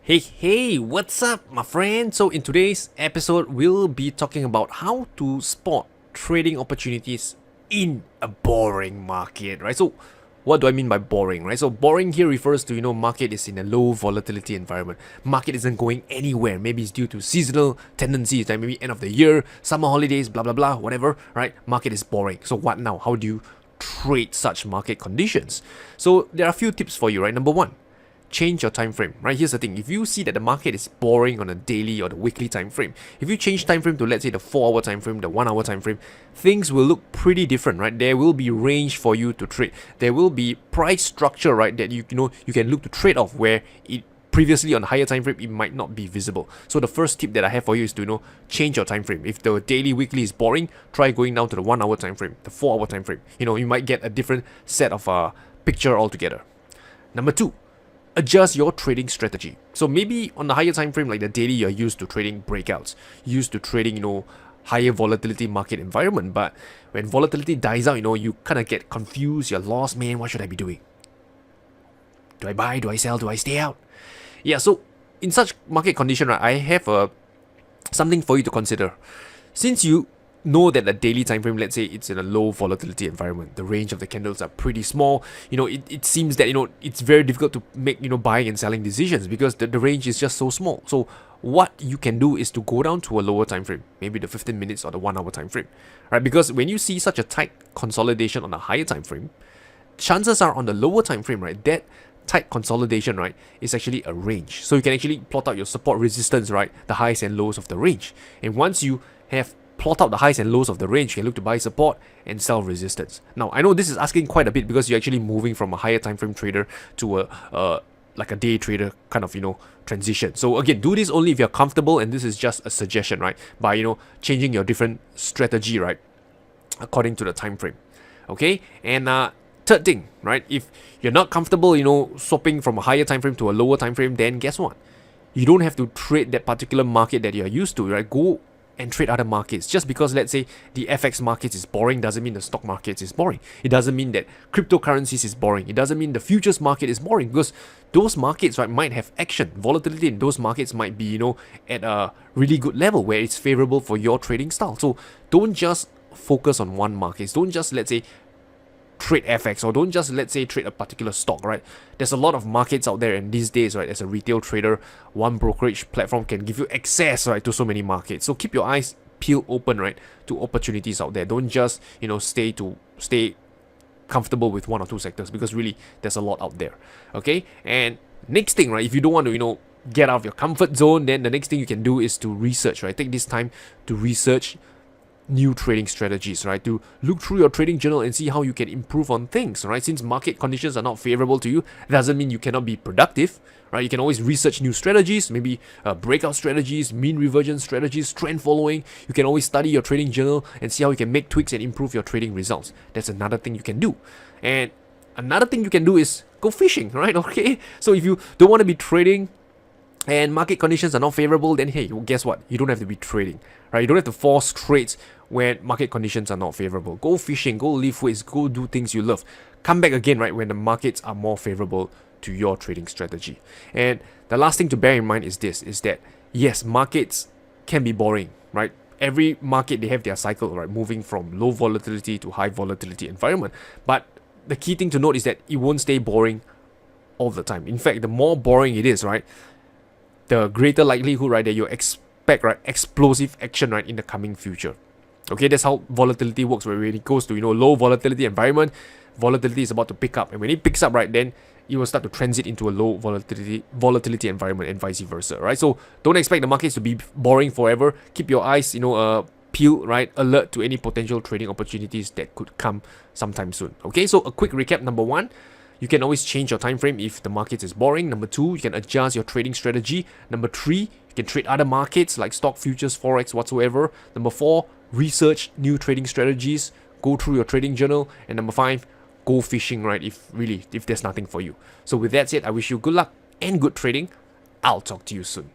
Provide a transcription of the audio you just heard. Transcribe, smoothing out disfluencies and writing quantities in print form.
Hey, what's up, my friend? So, in today's episode, we'll be talking about how to spot trading opportunities in a boring market, right? So, what do I mean by boring, right? So, boring here refers to, market is in a low volatility environment. Market isn't going anywhere. Maybe it's due to seasonal tendencies, like maybe end of the year, summer holidays, blah, blah, blah, whatever, right? Market is boring. So, what now? How do you trade such market conditions? So, there are a few tips for you, right? Number one, change your time frame, right? Here's the thing: if you see that the market is boring on a daily or the weekly time frame, if you change time frame to, let's say, the 4-hour time frame, the 1-hour time frame, things will look pretty different, right? There will be range for you to trade. There will be price structure, right, that you can look to trade off, where it previously on higher time frame it might not be visible. So the first tip that I have for you is to change your time frame. If the daily, weekly is boring, try going down to the 1-hour time frame, the 4-hour time frame. You might get a different set of picture altogether. Number two, adjust your trading strategy. So maybe on the higher time frame, like the daily, you're used to trading breakouts, used to trading, higher volatility market environment. But when volatility dies out, you kind of get confused, you're lost, man. What should I be doing? Do I buy? Do I sell? Do I stay out? Yeah, so in such market condition, right, I have something for you to consider. Since you know that the daily time frame, let's say it's in a low volatility environment, the range of the candles are pretty small, it seems that it's very difficult to make buying and selling decisions because the range is just so small. So what you can do is to go down to a lower time frame, maybe the 15 minutes or the 1-hour time frame, right? Because when you see such a tight consolidation on a higher time frame, chances are on the lower time frame, right, that tight consolidation, right, is actually a range. So you can actually plot out your support resistance, right, the highs and lows of the range. And once you have plot out the highs and lows of the range, you can look to buy support and sell resistance. Now, I know this is asking quite a bit because you're actually moving from a higher time frame trader to a like a day trader kind of transition. So again, do this only if you're comfortable, and this is just a suggestion, right? By changing your different strategy, right, according to the time frame. Okay, and third thing, right? If you're not comfortable, swapping from a higher time frame to a lower time frame, then guess what? You don't have to trade that particular market that you're used to, right? Go and trade other markets. Just because, let's say, the FX market is boring doesn't mean the stock market is boring. It doesn't mean that cryptocurrencies is boring. It doesn't mean the futures market is boring, because those markets, right, might have action. Volatility in those markets might be, at a really good level where it's favorable for your trading style. So don't just focus on one market. Don't just, let's say, trade FX, or don't just, let's say, trade a particular stock, right? There's a lot of markets out there, and these days, right, as a retail trader, one brokerage platform can give you access, right, to so many markets. So keep your eyes peeled open, right, to opportunities out there. Don't just stay comfortable with one or two sectors, because really there's a lot out there. Okay, and next thing, right, if you don't want to get out of your comfort zone, then the next thing you can do is to research, right? Take this time to research new trading strategies, right? To look through your trading journal and see how you can improve on things, right? Since market conditions are not favorable to you, doesn't mean you cannot be productive, right? You can always research new strategies, maybe breakout strategies, mean reversion strategies, trend following. You can always study your trading journal and see how you can make tweaks and improve your trading results. That's another thing you can do. And another thing you can do is go fishing, right? Okay, so if you don't want to be trading and market conditions are not favorable, then hey, guess what? You don't have to be trading, right? You don't have to force trades when market conditions are not favorable. Go fishing, go lift weights, go do things you love. Come back again, right, when the markets are more favorable to your trading strategy. And the last thing to bear in mind is this, is that yes, markets can be boring, right? Every market, they have their cycle, right, moving from low volatility to high volatility environment. But the key thing to note is that it won't stay boring all the time. In fact, the more boring it is, right, the greater likelihood, right, that you expect, right, explosive action, right, in the coming future. Okay, that's how volatility works. Where when it goes to low volatility environment, volatility is about to pick up, and when it picks up, right, then it will start to transit into a low volatility environment, and vice versa, right? So don't expect the markets to be boring forever. Keep your eyes peeled, right, alert to any potential trading opportunities that could come sometime soon. Okay, so a quick recap: number one, you can always change your time frame if the market is boring. Number two, you can adjust your trading strategy. Number three, you can trade other markets like stock, futures, forex, whatsoever. Number four, research new trading strategies. Go through your trading journal. And number five, go fishing, right, if there's nothing for you. So with that said, I wish you good luck and good trading. I'll talk to you soon.